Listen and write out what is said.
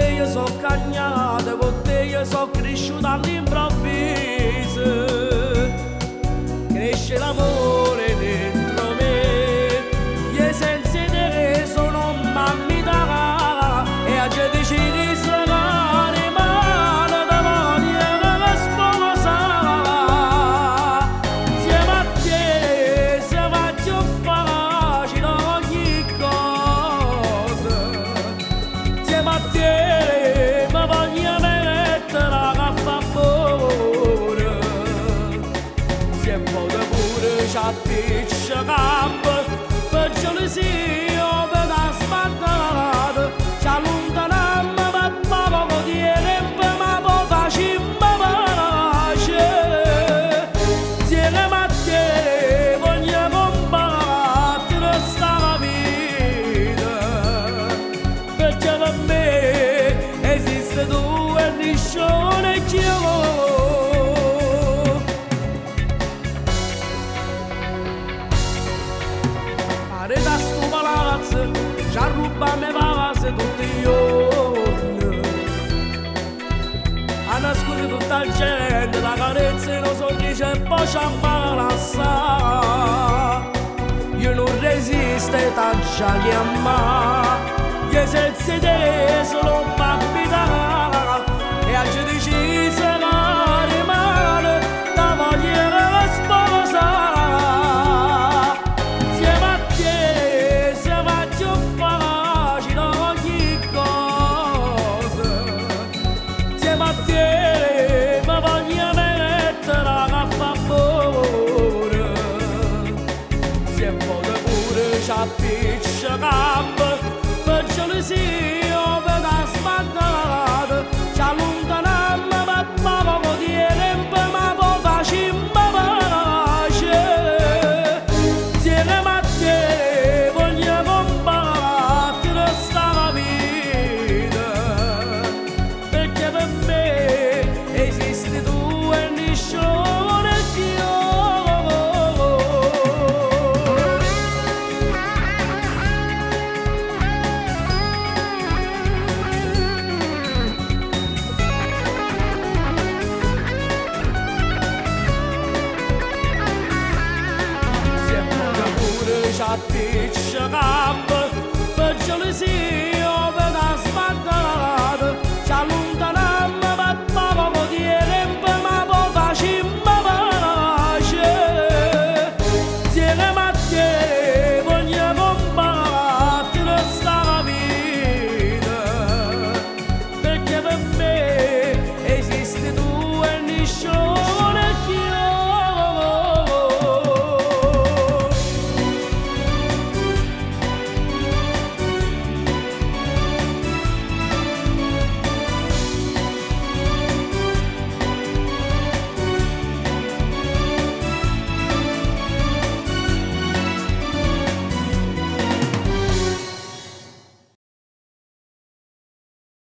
te io so cagnata, con te io so cresciuta all'improvviso. Cresce l'amore dentro me, io senza te sono mammita e a gente decidi stragare male da voglio sposare. Insieme a te si faccio facile ogni cosa, insieme a te mi voglio mettere a favore, se vuole pure ci appiccia campo per gelosia o per la sbandata, ci allontaniamo per poco tempo ma poi facciamo pace. Insieme a te voglio combattere sta vita, perché per me esiste tu e nessuno è io. Da sto palazzo ci ruba me vase tutti i giorni, a nascondere tutta la gente, la carezza e lo sorriso e poi ci ammazza. Io non resisto e t'accia chiamare, io senza te solo